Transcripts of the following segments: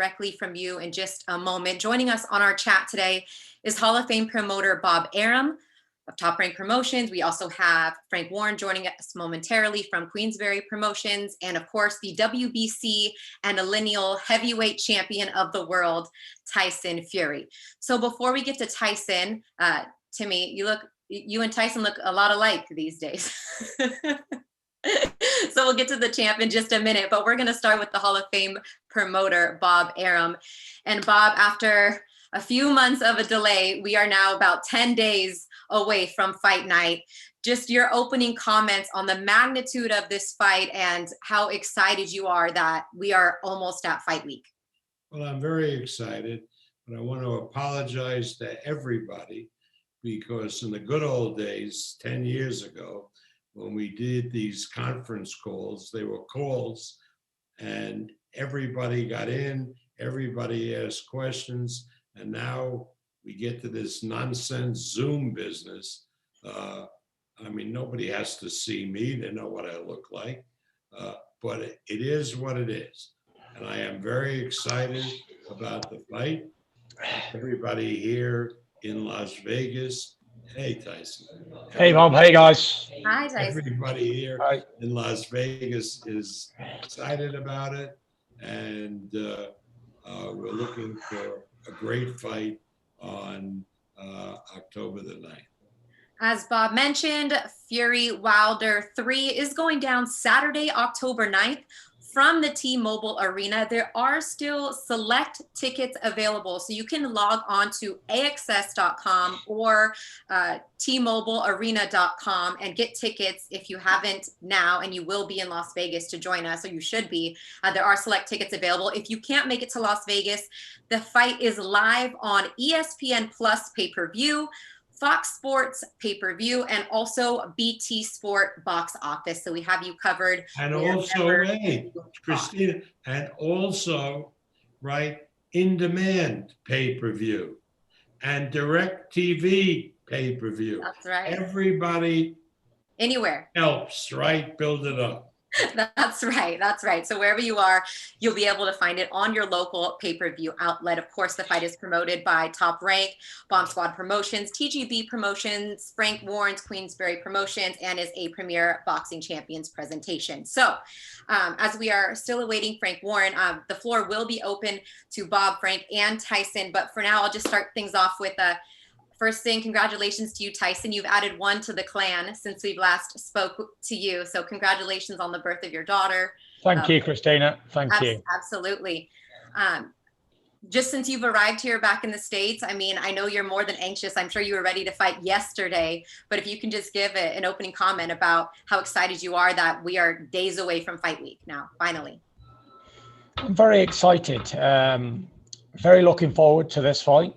directly from you in just a moment. Joining us on our chat today is Hall of Fame promoter Bob Arum of Top Rank Promotions. We also have Frank Warren joining us momentarily from Queensberry Promotions, and of course the WBC and a Lineal heavyweight champion of the world, Tyson Fury. So before we get to Tyson, Timmy, you and Tyson look a lot alike these days. So we'll get to the champ in just a minute, but we're going to start with the Hall of Fame promoter, Bob Arum. And Bob, after a few months of a delay, we are now about 10 days away from fight night. Just your opening comments on the magnitude of this fight and how excited you are that we are almost at fight week. Well, I'm very excited, but I want to apologize to everybody because in the good old days, 10 years ago, when we did these conference calls, they were calls and everybody got in, everybody asked questions, and now we get to this nonsense Zoom business. I mean, nobody has to see me, they know what I look like, but it is what it is. And I am very excited about the fight. Everybody here in Las Vegas. Hey, Tyson. Hey, Bob. Hey, guys. Hi, Tyson. Everybody here Hi. in Las Vegas is excited about it. And we're looking for a great fight on October the 9th. As Bob mentioned, Fury Wilder 3 is going down Saturday, October 9th from the T-Mobile Arena. There are still select tickets available, so you can log on to AXS.com or TMobileArena.com and get tickets if you haven't now, and you will be in Las Vegas to join us, or you should be. There are select tickets available. If you can't make it to Las Vegas, the fight is live on ESPN Plus pay-per-view, Fox Sports pay-per-view, and also BT Sport box office. So we have you covered. And also, wait, Christina, and also, right, in-demand pay-per-view and direct TV pay-per-view. That's right. Everybody anywhere helps, right? Build it up. That's right. That's right. So wherever you are, you'll be able to find it on your local pay-per-view outlet. Of course, the fight is promoted by Top Rank, Bomb Squad Promotions, TGB Promotions, Frank Warren's Queensberry Promotions, and is a Premier Boxing Champions presentation. So as we are still awaiting Frank Warren, the floor will be open to Bob, Frank, and Tyson. But for now, I'll just start things off with first thing, congratulations to you, Tyson. You've added one to the clan since we've last spoke to you. So congratulations on the birth of your daughter. Thank you, Christina. Thank you. Absolutely. Just since you've arrived here back in the States, I mean, I know you're more than anxious. I'm sure you were ready to fight yesterday, but if you can just give an opening comment about how excited you are that we are days away from fight week now, finally. I'm very excited. Very looking forward to this fight.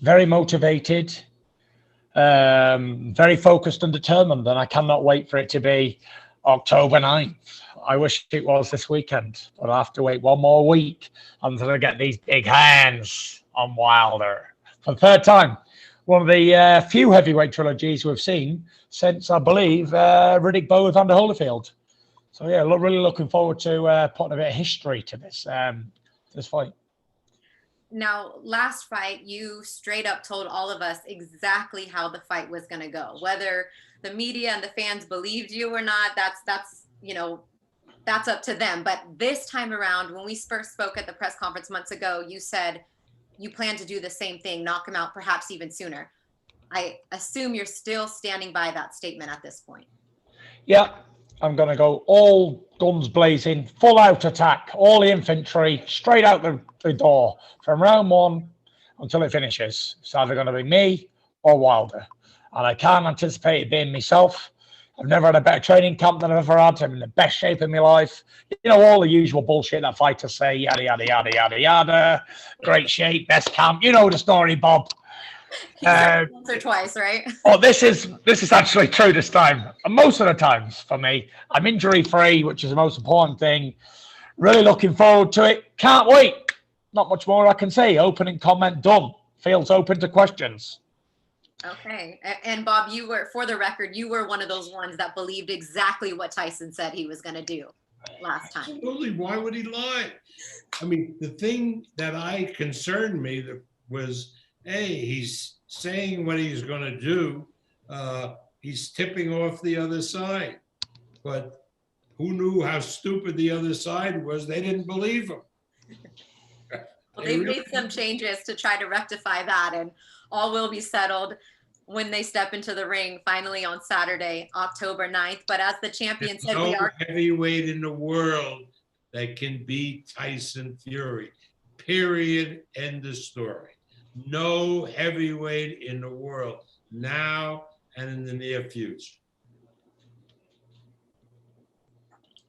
Very motivated, very focused and determined, and I cannot wait for it to be October 9th. I wish it was this weekend, but I have to wait one more week until I get these big hands on Wilder. For the third time, one of the few heavyweight trilogies we've seen since, I believe, Riddick Bowe with Vander Holyfield. So, yeah, really looking forward to putting a bit of history to this, this fight. Now, last fight, you straight up told all of us exactly how the fight was going to go. Whether the media and the fans believed you or not, that's up to them. But this time around, when we first spoke at the press conference months ago, you said you plan to do the same thing, knock him out perhaps even sooner. I assume you're still standing by that statement at this point. Yeah, I'm going to go all guns blazing, full out attack, all the infantry, straight out the door from round one until it finishes. It's either going to be me or Wilder. And I can't anticipate it being myself. I've never had a better training camp than I've ever had. I'm in the best shape of my life. You know, all the usual bullshit that fighters say, yada, yada, yada, yada, yada. Great shape, best camp. You know the story, Bob. Once or twice, right? Oh, this is actually true this time. And most of the times for me, I'm injury free, which is the most important thing. Really looking forward to it. Can't wait. Not much more I can say. Opening comment done. Fields open to questions. Okay. And Bob, you were, for the record, you were one of those ones that believed exactly what Tyson said he was going to do. last time. Absolutely. Why would he lie? I mean, the thing that concerned me was, hey, he's saying what he's going to do. He's tipping off the other side. But who knew how stupid the other side was? They didn't believe him. Well, they've made some changes to try to rectify that, and all will be settled when they step into the ring finally on Saturday, October 9th. But as the champion said, no we are heavyweight in the world that can beat Tyson Fury. Period. End of story. No heavyweight in the world now and in the near future.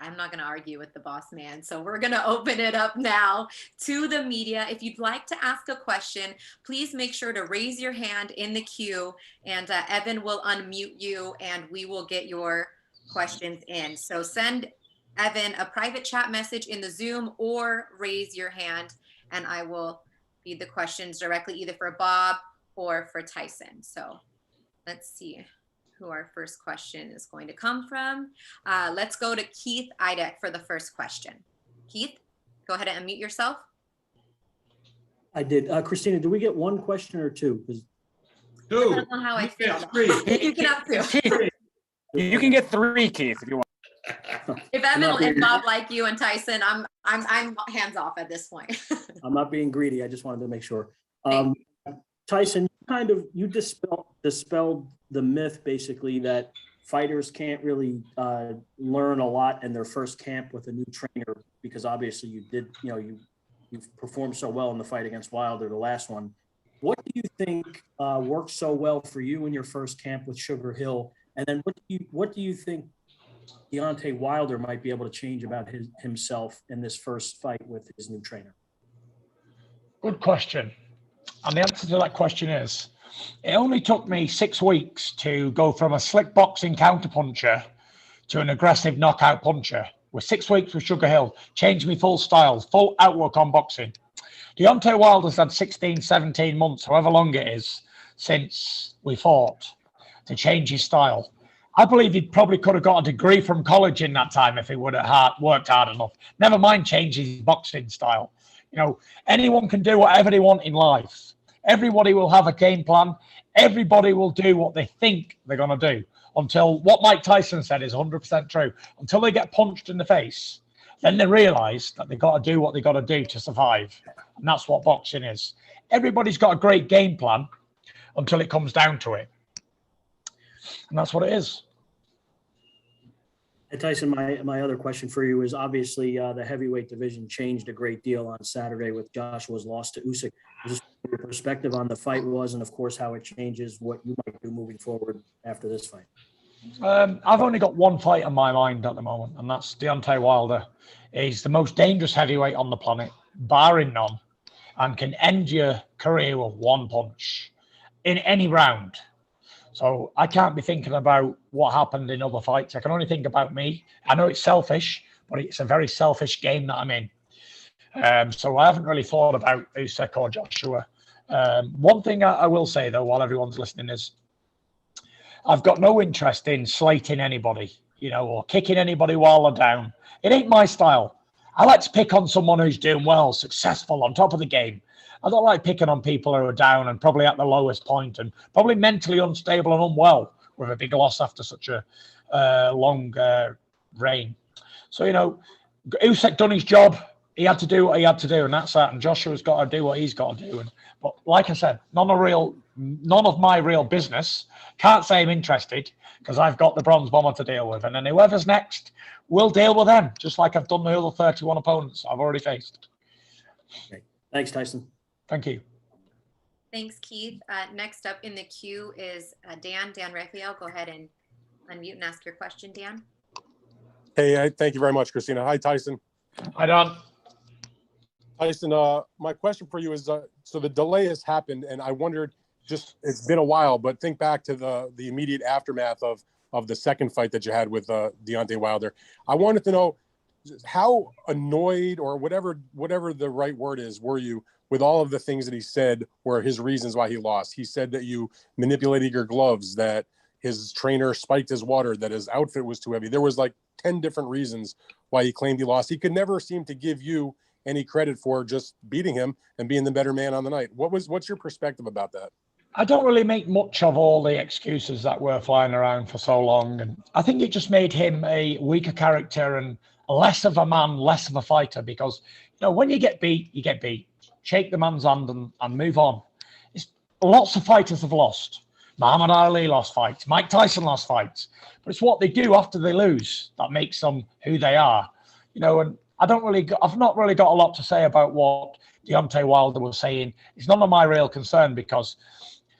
I'm not going to argue with the boss man. So we're going to open it up now to the media. If you'd like to ask a question, please make sure to raise your hand in the queue, and Evan will unmute you and we will get your questions in. So send Evan a private chat message in the Zoom or raise your hand, and I will feed the questions directly either for Bob or for Tyson. So let's see who our first question is going to come from. Let's go to Keith Idek for the first question. Keith, go ahead and unmute yourself. I did. Christina, do we get one question or two? Two. Depends on how I feel. Three. You can have two. Keith, you can get 3, Keith, if you want. If Evan and Bob like you and Tyson, I'm hands off at this point. I'm not being greedy. I just wanted to make sure. Tyson, you dispelled the myth basically that fighters can't really learn a lot in their first camp with a new trainer, because obviously you've performed so well in the fight against Wilder, the last one. What do you think worked so well for you in your first camp with Sugar Hill? And then what do you think Deontay Wilder might be able to change about himself in this first fight with his new trainer? Good question. And the answer to that question is, it only took me 6 weeks to go from a slick boxing counterpuncher to an aggressive knockout puncher. With 6 weeks with Sugar Hill, changed me full style, full outlook on boxing. Deontay Wilder's had 16, 17 months, however long it is, since we fought, to change his style. I believe he probably could have got a degree from college in that time if he would have worked hard enough. Never mind changing his boxing style. You know, anyone can do whatever they want in life. Everybody will have a game plan. Everybody will do what they think they're going to do, until what Mike Tyson said is 100% true. Until they get punched in the face, then they realize that they got to do what they got to do to survive. And that's what boxing is. Everybody's got a great game plan until it comes down to it. And that's what it is. And Tyson, my other question for you is, obviously the heavyweight division changed a great deal on Saturday with Joshua's loss to Usyk. Just your perspective on the fight was, and of course how it changes what you might do moving forward after this fight. I've only got one fight on my mind at the moment, and that's Deontay Wilder. He's the most dangerous heavyweight on the planet, barring none, and can end your career with one punch in any round. So I can't be thinking about what happened in other fights. I can only think about me. I know it's selfish, but it's a very selfish game that I'm in. So I haven't really thought about Usyk or Joshua. One thing I will say, though, while everyone's listening, is I've got no interest in slating anybody, or kicking anybody while they're down. It ain't my style. I like to pick on someone who's doing well, successful, on top of the game. I don't like picking on people who are down and probably at the lowest point and probably mentally unstable and unwell with a big loss after such a long reign. So, Usyk done his job. He had to do what he had to do, and that's that. And Joshua's got to do what he's got to do. But like I said, none of my real business. Can't say I'm interested because I've got the bronze bomber to deal with. And then whoever's next, we'll deal with them, just like I've done the other 31 opponents I've already faced. Okay. Thanks, Tyson. Thank you. Thanks, Keith. Next up in the queue is Dan Raphael. Go ahead and unmute and ask your question, Dan. Hey, thank you very much, Christina. Hi, Tyson. Hi, Don. Tyson, my question for you is, so the delay has happened, and I wondered, it's been a while, but think back to the immediate aftermath of the second fight that you had with Deontay Wilder. I wanted to know how annoyed, or whatever the right word is, were you with all of the things that he said were his reasons why he lost? He said that you manipulated your gloves, that his trainer spiked his water, that his outfit was too heavy. There was like 10 different reasons why he claimed he lost. He could never seem to give you any credit for just beating him and being the better man on the night. What's your perspective about that? I don't really make much of all the excuses that were flying around for so long. And I think it just made him a weaker character and less of a man, less of a fighter, because, you know, when you get beat, you get beat. Shake the man's hand and move on. Lots of fighters have lost. Muhammad Ali lost fights. Mike Tyson lost fights. But it's what they do after they lose that makes them who they are. You know, and I've not really got a lot to say about what Deontay Wilder was saying. It's none of my real concern, because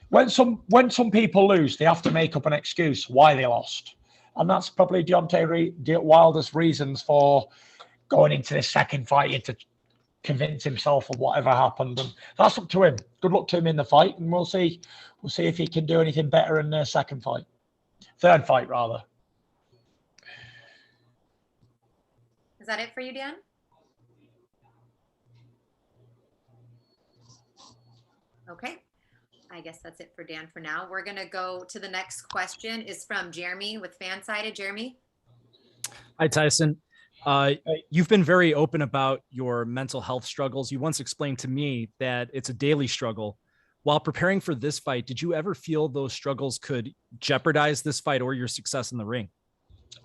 when some people lose, they have to make up an excuse why they lost. And that's probably Deontay Wilder's reasons for going into this second fight, to convince himself of whatever happened. And that's up to him. Good luck to him in the fight, and we'll see if he can do anything better in the third fight rather. Is that it for you, Dan? Okay. I guess that's it for Dan for now. We're going to go to the next question. Is from Jeremy with Fansided. Jeremy? Hi, Tyson. You've been very open about your mental health struggles. You once explained to me that it's a daily struggle. While preparing for this fight, did you ever feel those struggles could jeopardize this fight or your success in the ring?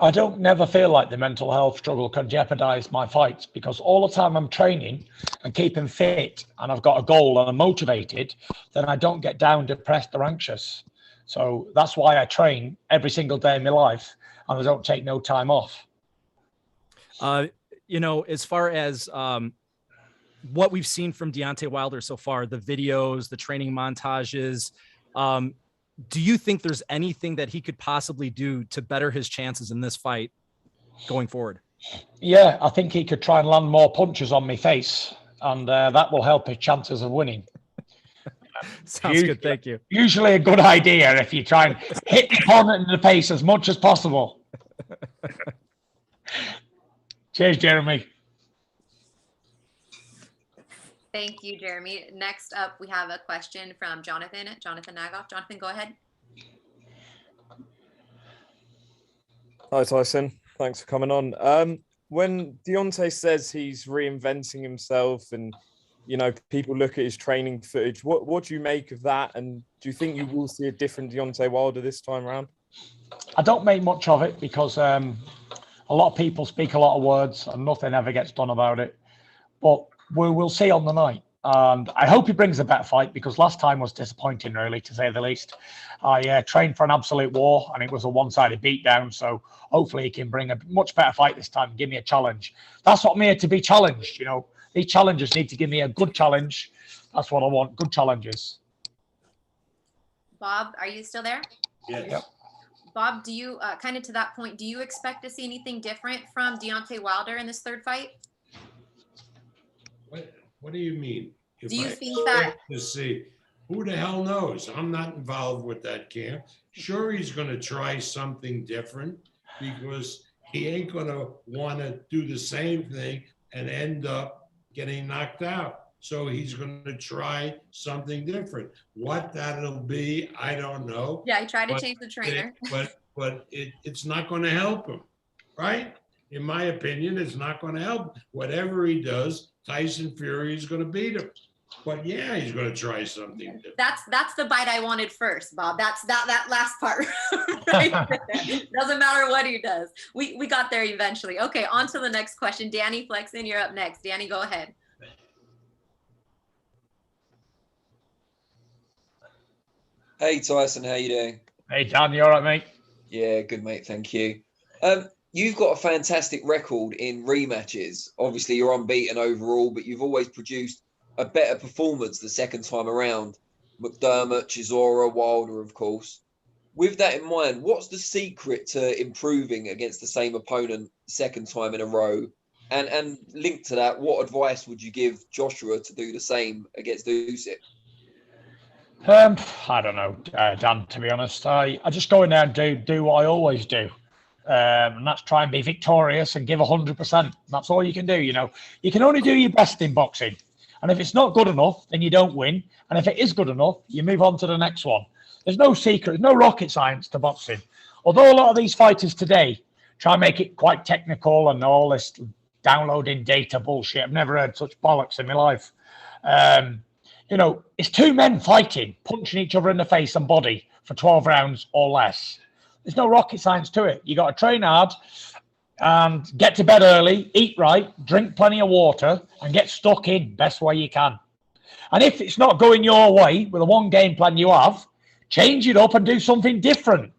I don't never feel like the mental health struggle can jeopardize my fights, because all the time I'm training and keeping fit and I've got a goal and I'm motivated, then I don't get down, depressed or anxious. So that's why I train every single day in my life, and I don't take no time off. You know, as far as what we've seen from Deontay Wilder so far, the videos, the training montages, do you think there's anything that he could possibly do to better his chances in this fight going forward? Yeah, I think he could try and land more punches on my face, and that will help his chances of winning. Sounds good. Thank you. Usually a good idea if you try and hit the opponent in the face as much as possible. Cheers, Jeremy. Thank you, Jeremy. Next up, we have a question from Jonathan Nagoff. Jonathan, go ahead. Hi, Tyson. Thanks for coming on. When Deontay says he's reinventing himself and, you know, people look at his training footage, what do you make of that? And do you think you will see a different Deontay Wilder this time around? I don't make much of it, because a lot of people speak a lot of words and nothing ever gets done about it. But we'll see on the night. And I hope he brings a better fight, because last time was disappointing, really, to say the least. I trained for an absolute war, and it was a one-sided beatdown. So hopefully he can bring a much better fight this time and give me a challenge. That's what I'm here to be challenged. You know, these challengers need to give me a good challenge. That's what I want, good challenges. Bob, are you still there? Yes. Yep. Bob, do you, kind of to that point, do you expect to see anything different from Deontay Wilder in this third fight? What do you mean? If Do you I think that- expect to see, who the hell knows? I'm not involved with that camp. Sure, he's going to try something different, because he ain't going to want to do the same thing and end up getting knocked out. So he's going to try something different. What that'll be, I don't know. Yeah, he tried to But change the trainer. But it's not going to help him, right? In my opinion, it's not going to help. Whatever he does, Tyson Fury is going to beat him. But yeah, he's going to try something different. That's the bite I wanted first, Bob. That's that last part. Right there. Doesn't matter what he does. We got there eventually. Okay, on to the next question. Danny Flexen, you're up next. Danny, go ahead. Hey Tyson, how you doing? Hey, Dan, you all right, mate? Yeah, good mate, thank you. You've got a fantastic record in rematches. Obviously, you're unbeaten overall, but you've always produced a better performance the second time around. McDermott, Chisora, Wilder, of course. With that in mind, what's the secret to improving against the same opponent second time in a row? And linked to that, what advice would you give Joshua to do the same against Usyk? I don't know, Dan, to be honest. I just go in there and do what I always do. And that's try and be victorious and give 100%. That's all you can do, you know. You can only do your best in boxing. And if it's not good enough, then you don't win. And if it is good enough, you move on to the next one. There's no secret, no rocket science to boxing. Although a lot of these fighters today try and make it quite technical and all this downloading data bullshit. I've never heard such bollocks in my life. You know, it's two men fighting, punching each other in the face and body for 12 rounds or less. There's no rocket science to it. You got to train hard and get to bed early, eat right, drink plenty of water, and get stuck in best way you can. And if it's not going your way with the one game plan you have, change it up and do something different.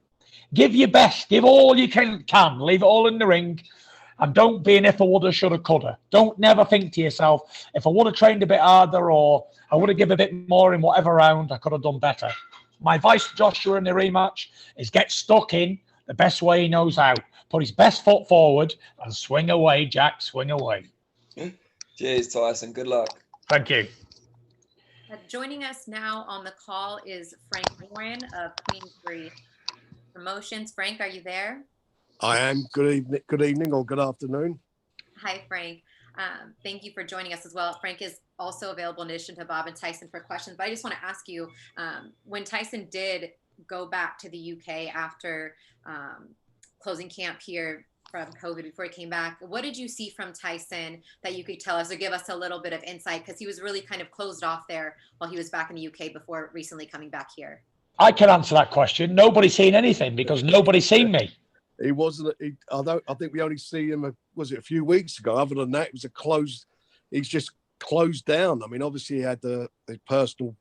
Give your best, give all you can, leave it all in the ring, and don't be an if I woulda, shoulda, coulda. Don't never think to yourself, if I would have trained a bit harder or I would have given a bit more in whatever round, I could have done better. My advice to Joshua in the rematch is get stuck in the best way he knows how. Put his best foot forward and swing away, Jack, swing away. Cheers, Tyson. Good luck. Thank you. Joining us now on the call is Frank Warren of Queensberry Promotions. Frank, are you there? I am. Good evening or good afternoon. Hi, Frank. Thank you for joining us as well. Frank is also available in addition to Bob and Tyson for questions. But I just want to ask you, when Tyson did go back to the UK after closing camp here from COVID before he came back, what did you see from Tyson that you could tell us or give us a little bit of insight? Because he was really kind of closed off there while he was back in the UK before recently coming back here. I can answer that question. Nobody's seen anything because nobody's seen me. He wasn't. I think we only see him. Was it a few weeks ago? Other than that, it was a closed. He's just closed down. I mean, obviously he had the personal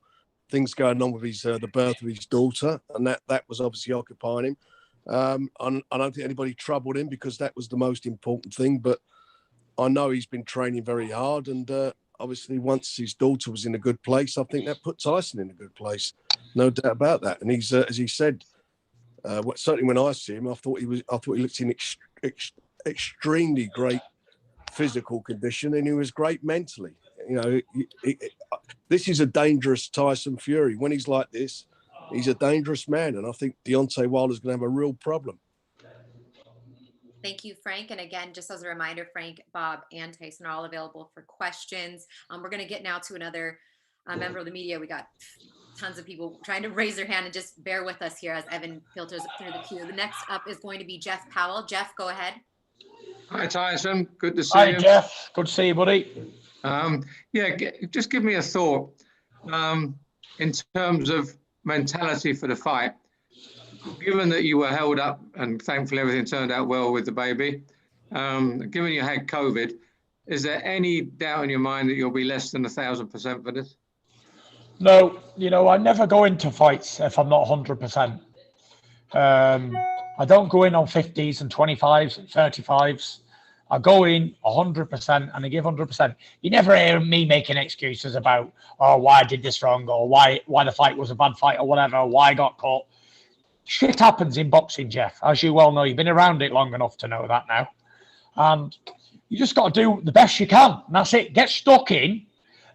things going on with his the birth of his daughter, and that was obviously occupying him. I don't think anybody troubled him because that was the most important thing. But I know he's been training very hard, and obviously once his daughter was in a good place, I think that put Tyson in a good place, no doubt about that. And he's as he said. Certainly, when I see him, I thought he looked in extremely great physical condition, and he was great mentally. You know, this is a dangerous Tyson Fury. When he's like this, he's a dangerous man, and I think Deontay Wilder's going to have a real problem. Thank you, Frank. And again, just as a reminder, Frank, Bob, and Tyson are all available for questions. We're going to get now to another member of the media. We got tons of people trying to raise their hand, and just bear with us here as Evan filters through the queue. The next up is going to be Jeff Powell. Jeff, go ahead. Hi, Tyson. Good to see you. Hi, Jeff. Good to see you, buddy. Just give me a thought in terms of mentality for the fight. Given that you were held up, and thankfully everything turned out well with the baby, given you had COVID, is there any doubt in your mind that you'll be less than 1,000% for this? No, you know, I never go into fights if I'm not 100%. I don't go in on 50s and 25s and 35s. I go in 100% and I give 100%. You never hear me making excuses about, oh, why I did this wrong, or why the fight was a bad fight, or whatever, or why I got caught. Shit happens in boxing, Jeff. As you well know, you've been around it long enough to know that now. And you just got to do the best you can. And that's it. Get stuck in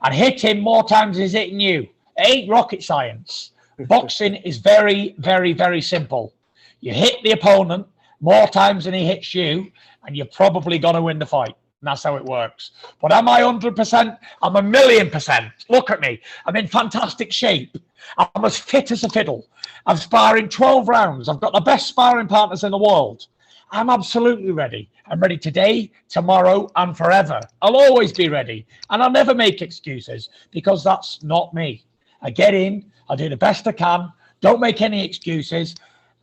and hit him more times than he's hitting you. It ain't rocket science. Boxing is very, very, very simple. You hit the opponent more times than he hits you, and you're probably going to win the fight. And that's how it works. But am I 100%? I'm 1,000,000%. Look at me. I'm in fantastic shape. I'm as fit as a fiddle. I'm sparring 12 rounds. I've got the best sparring partners in the world. I'm absolutely ready. I'm ready today, tomorrow, and forever. I'll always be ready. And I'll never make excuses because that's not me. I get in, I do the best I can, don't make any excuses,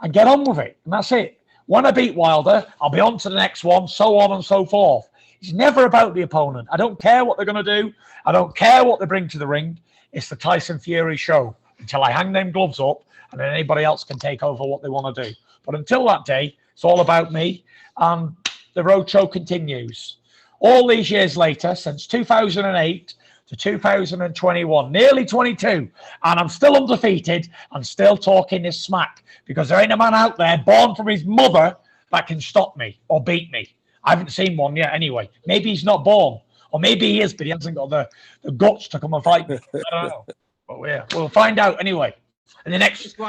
and get on with it. And that's it. When I beat Wilder, I'll be on to the next one, so on and so forth. It's never about the opponent. I don't care what they're going to do. I don't care what they bring to the ring. It's the Tyson Fury show until I hang them gloves up and then anybody else can take over what they want to do. But until that day, it's all about me, and the roadshow continues. All these years later, since 2008 to 2021, nearly 22, and I'm still undefeated and still talking this smack because there ain't a man out there born from his mother that can stop me or beat me. I haven't seen one yet anyway. Maybe he's not born, or maybe he is, but he hasn't got the guts to come and fight me. I don't know. But yeah, we'll find out anyway. And the next... Just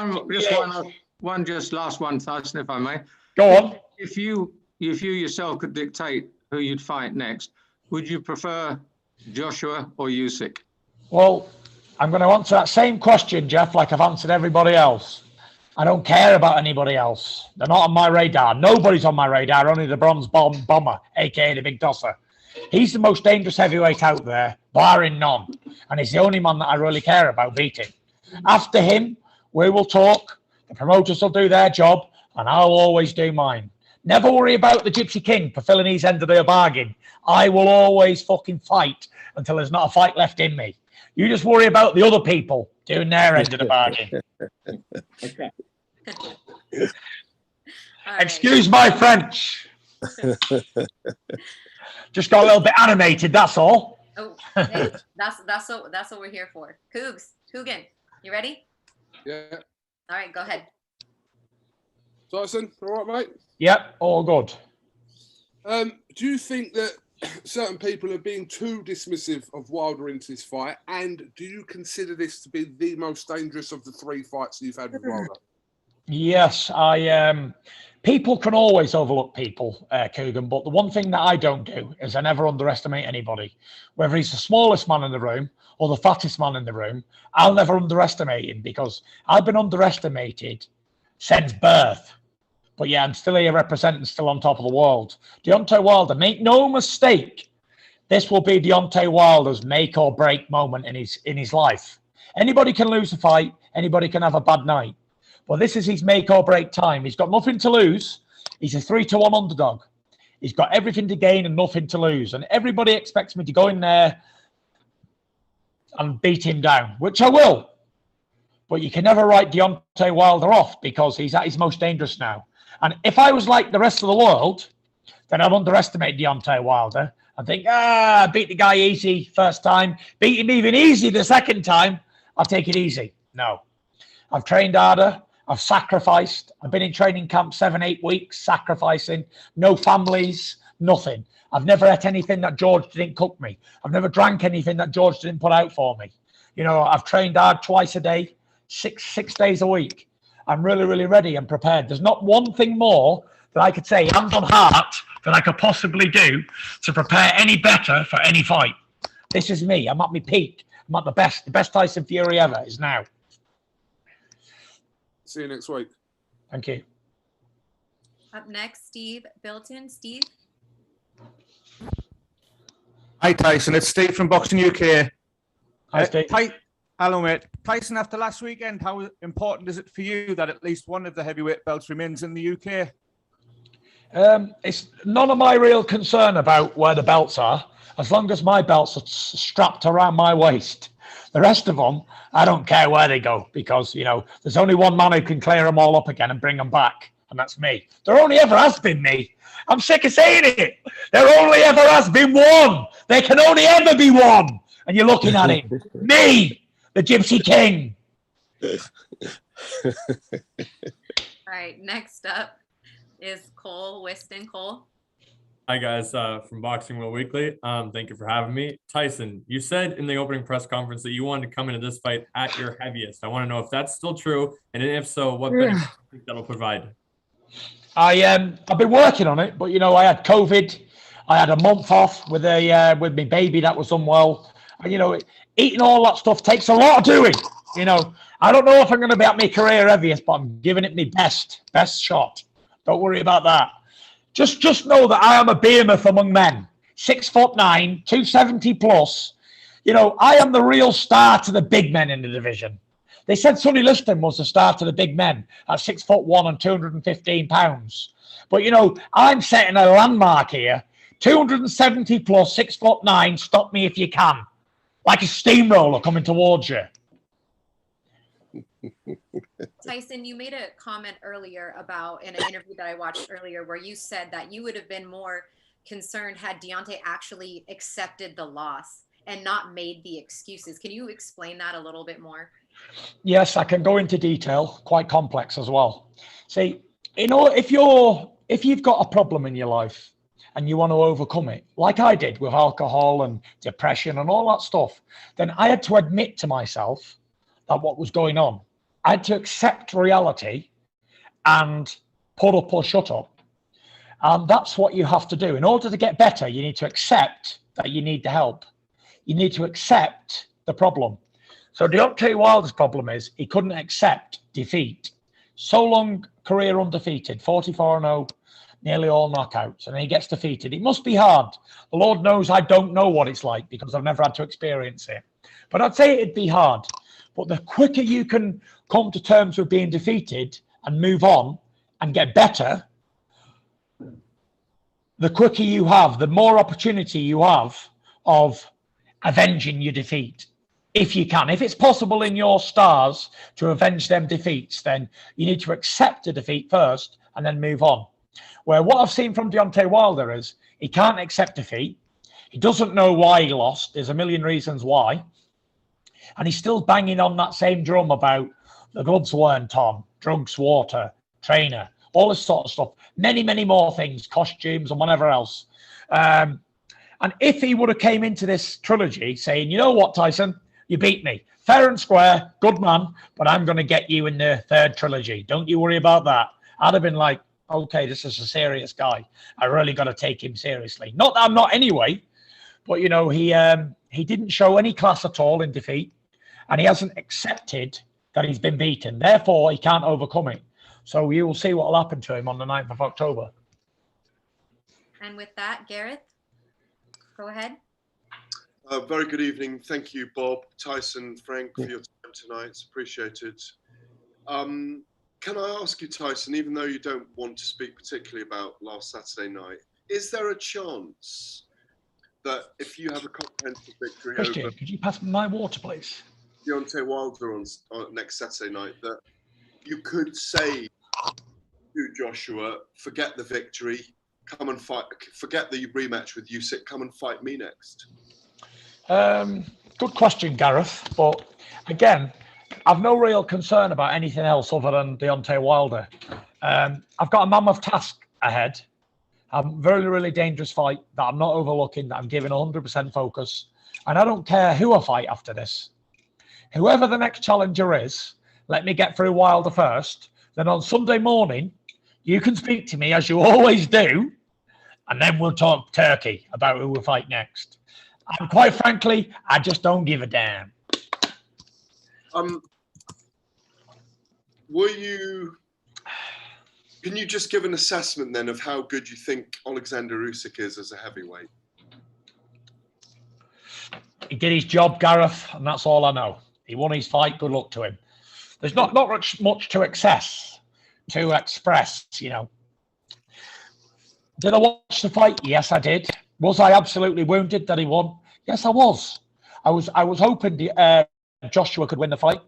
last one, Tyson, if I may. Go on. If you yourself could dictate who you'd fight next, would you prefer Joshua or Usyk? Well, I'm going to answer that same question, Jeff, like I've answered everybody else. I don't care about anybody else. They're not on my radar. Nobody's on my radar, only the bronze bomber, aka the big tosser. He's the most dangerous heavyweight out there, barring none. And he's the only man that I really care about beating. After him, we will talk. The promoters will do their job, and I'll always do mine. Never worry about the Gypsy King fulfilling his end of the bargain. I will always fucking fight until there's not a fight left in me. You just worry about the other people doing their end of the bargain. Okay. All Excuse my French. Just got a little bit animated, that's all. Oh, hey, that's what we're here for. Kugan, you ready? Yeah. All right, go ahead. Tyson, all right, mate? Yep, all good. Do you think that certain people are being too dismissive of Wilder into this fight? And do you consider this to be the most dangerous of the 3 fights you've had with Wilder? Yes, people can always overlook people, KUGAN, but the one thing that I don't do is I never underestimate anybody. Whether he's the smallest man in the room or the fattest man in the room, I'll never underestimate him because I've been underestimated since birth. But yeah, I'm still here representing, still on top of the world. Deontay Wilder, make no mistake, this will be Deontay Wilder's make or break moment in his life. Anybody can lose a fight, anybody can have a bad night. Well, this is his make or break time. He's got nothing to lose. He's a 3-1 underdog. He's got everything to gain and nothing to lose. And everybody expects me to go in there and beat him down, which I will. But you can never write Deontay Wilder off because he's at his most dangerous now. And if I was like the rest of the world, then I'd underestimate Deontay Wilder and think, beat the guy easy first time, beat him even easy the second time. I'll take it easy. No. I've trained harder. I've sacrificed. I've been in training camp 7-8 weeks, sacrificing. No families, nothing. I've never ate anything that George didn't cook me. I've never drank anything that George didn't put out for me. You know, I've trained hard twice a day, six days a week. I'm really, really ready and prepared. There's not one thing more that I could say, hand on heart, that I could possibly do to prepare any better for any fight. This is me. I'm at my peak. I'm at the best Tyson Fury ever is now. See you next week. Thank you. Up next, Steve Bilton. Steve. Hi, Tyson. It's Steve from Boxing UK. Hi, Steve. Hello, mate. Tyson, after last weekend, how important is it for you that at least one of the heavyweight belts remains in the UK? It's none of my real concern about where the belts are, as long as my belts are strapped around my waist. The rest of them, I don't care where they go because, you know, there's only one man who can clear them all up again and bring them back, and that's me. There only ever has been me. I'm sick of saying it. There only ever has been one. There can only ever be one. And you're looking at him. Me, the Gypsy King. All right, next up is Cole Whiston. Cole. Hi guys, from Boxing World Weekly. Thank you for having me. Tyson, you said in the opening press conference that you wanted to come into this fight at your heaviest. I want to know if that's still true, and if so, what benefits do you think that'll provide? I've been working on it, but you know, I had COVID. I had a month off with my baby that was unwell, and you know, eating all that stuff takes a lot of doing. You know, I don't know if I'm going to be at my career heaviest, but I'm giving it my best shot. Don't worry about that. Just know that I am a behemoth among men. 6'9", 270 plus. You know, I am the real star to the big men in the division. They said Sonny Liston was the star to the big men at 6'1" and 215 pounds. But you know, I'm setting a landmark here. 270 plus, 6'9". Stop me if you can. Like a steamroller coming towards you. Tyson, you made a comment earlier about in an interview that I watched earlier where you said that you would have been more concerned had Deontay actually accepted the loss and not made the excuses. Can you explain that a little bit more? Yes, I can go into detail, quite complex as well. See, you know, if you've got a problem in your life and you want to overcome it, like I did with alcohol and depression and all that stuff, then I had to admit to myself that what was going on. I had to accept reality and put up or shut up. And that's what you have to do. In order to get better, you need to accept that you need the help. You need to accept the problem. So Deontay Wilder's problem is he couldn't accept defeat. So long career undefeated, 44-0, nearly all knockouts, and he gets defeated. It must be hard. The Lord knows I don't know what it's like because I've never had to experience it. But I'd say it'd be hard. But the quicker you can come to terms with being defeated and move on and get better, the quicker you have, the more opportunity you have of avenging your defeat. If you can, if it's possible in your stars to avenge them defeats, then you need to accept a defeat first and then move on. Where what I've seen from Deontay Wilder is he can't accept defeat. He doesn't know why he lost. There's a million reasons why. And he's still banging on that same drum about the gloves weren't on, drugs, water, trainer, all this sort of stuff. Many, many more things, costumes and whatever else. And if he would have came into this trilogy saying, you know what, Tyson, you beat me. Fair and square, good man, but I'm going to get you in the third trilogy. Don't you worry about that. I'd have been like, okay, this is a serious guy. I really got to take him seriously. Not that I'm not anyway, but, you know, he didn't show any class at all in defeat, and he hasn't accepted that he's been beaten. Therefore, he can't overcome it. So you will see what will happen to him on the 9th of October. And with that, Gareth, go ahead. Very good evening. Thank you, Bob, Tyson, Frank, for your time tonight. It's appreciated. Can I ask you, Tyson, even though you don't want to speak particularly about last Saturday night, is there a chance that if you have a comprehensive victory Christian, over could you pass me my water, please? Deontay Wilder on next Saturday night, that you could say to Joshua, forget the victory, come and fight, forget the rematch with Usyk, come and fight me next? Good question, Gareth. But again, I've no real concern about anything else other than Deontay Wilder. I've got a mammoth task ahead. A very, really dangerous fight that I'm not overlooking, that I'm giving 100% focus. And I don't care who I fight after this. Whoever the next challenger is, let me get through Wilder first. Then on Sunday morning, you can speak to me as you always do. And then we'll talk turkey about who we'll fight next. And quite frankly, I just don't give a damn. Can you just give an assessment then of how good you think Alexander Usyk is as a heavyweight? He did his job, Gareth, and that's all I know. He won his fight. Good luck to him. There's not much to express, you know. Did I watch the fight? Yes, I did. Was I absolutely wounded that he won? Yes, I was. I was hoping Joshua could win the fight,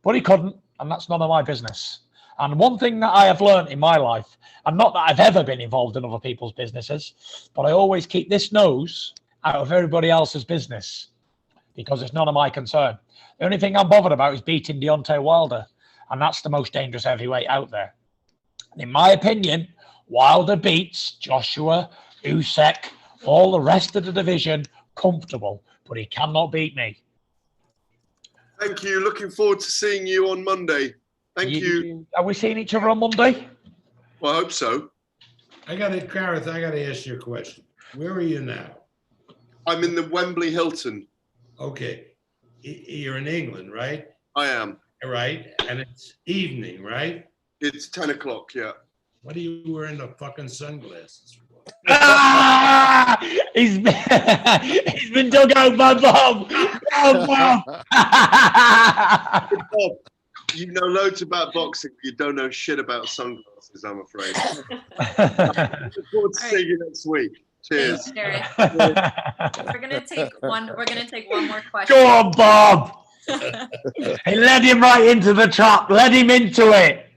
but he couldn't, and that's none of my business. And one thing that I have learned in my life, and not that I've ever been involved in other people's businesses, but I always keep this nose out of everybody else's business because it's none of my concern. The only thing I'm bothered about is beating Deontay Wilder, and that's the most dangerous heavyweight out there. And in my opinion, Wilder beats Joshua, Usyk, all the rest of the division comfortable, but he cannot beat me. Thank you. Looking forward to seeing you on Monday. Thank you. Are we seeing each other on Monday? Well, I hope so. Gareth, I got to ask you a question. Where are you now? I'm in the Wembley Hilton. Okay. You're in England, right? I am. Right. And it's evening, right? It's 10 o'clock, yeah. What are you wearing the fucking sunglasses for? He's been dug out by Bob. Bob. Bob, you know loads about boxing, but you don't know shit about sunglasses, I'm afraid. Look forward to seeing you next week. Cheers. Thanks, we're gonna take one more question. Go on, Bob. Hey, let him right into the trap. Let him into it.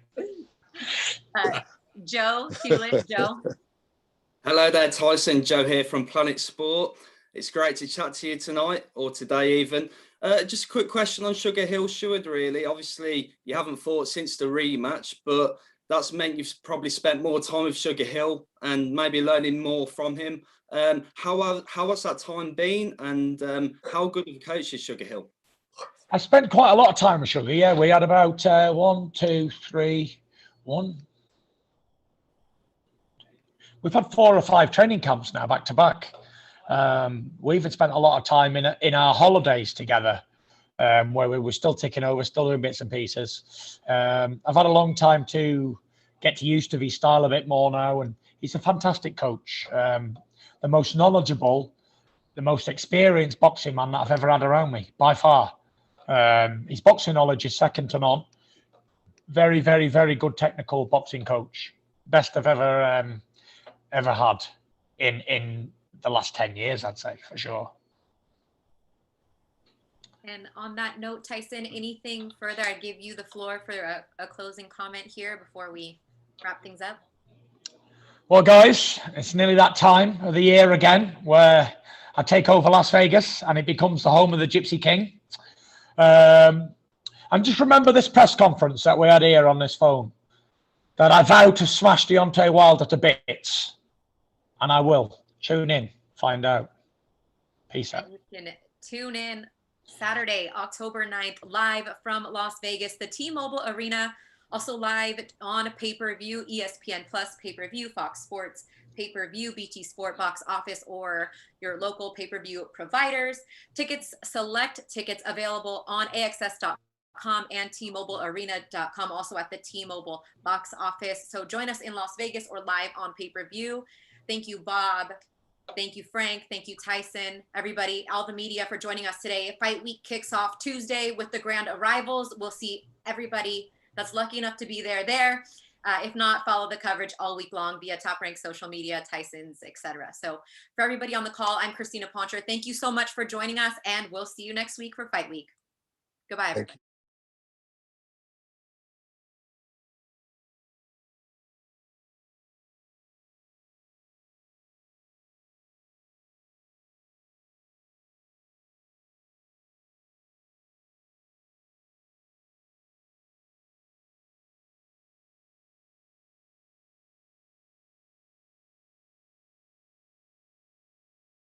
Joe Hewlett, Joe. Hello there, Tyson. Joe here from Planet Sport. It's great to chat to you tonight, or today even. Just a quick question on Sugar Hill Sheward, really. Obviously, you haven't fought since the rematch, but that's meant you've probably spent more time with Sugar Hill and maybe learning more from him. How has that time been, and how good of a coach is Sugar Hill? I spent quite a lot of time with Sugar. Yeah, we had about 1. We've had 4 or 5 training camps now, back to back. We've spent a lot of time in our holidays together. where we were still ticking over, still doing bits and pieces. I've had a long time to get used to his style a bit more now, and he's a fantastic coach. The most knowledgeable, the most experienced boxing man that I've ever had around me, by far. His boxing knowledge is second to none. Very, very, very good technical boxing coach. Best I've ever had in the last 10 years, I'd say, for sure. And on that note, Tyson, anything further? I give you the floor for a closing comment here before we wrap things up. Well, guys, it's nearly that time of the year again where I take over Las Vegas and it becomes the home of the Gypsy King. And just remember this press conference that we had here on this phone, that I vowed to smash Deontay Wilder to bits. And I will. Tune in, find out. Peace out. You can tune in Saturday, October 9th, live from Las Vegas, the T-Mobile Arena. Also live on pay-per-view, ESPN Plus pay-per-view, Fox Sports pay-per-view, BT Sport box office, or your local pay-per-view providers. Select tickets available on AXS.com and T-MobileArena.com, also at the T-Mobile box office. So join us in Las Vegas or live on pay-per-view. Thank you, Bob. Thank you, Frank. Thank you, Tyson. Everybody, all the media for joining us today. Fight week kicks off Tuesday with the grand arrivals. We'll see everybody that's lucky enough to be there. If not, follow the coverage all week long via Top Rank social media, Tyson's, etc. So for everybody on the call, I'm Christina Poncher. Thank you so much for joining us, and we'll see you next week for Fight Week. Goodbye, everybody.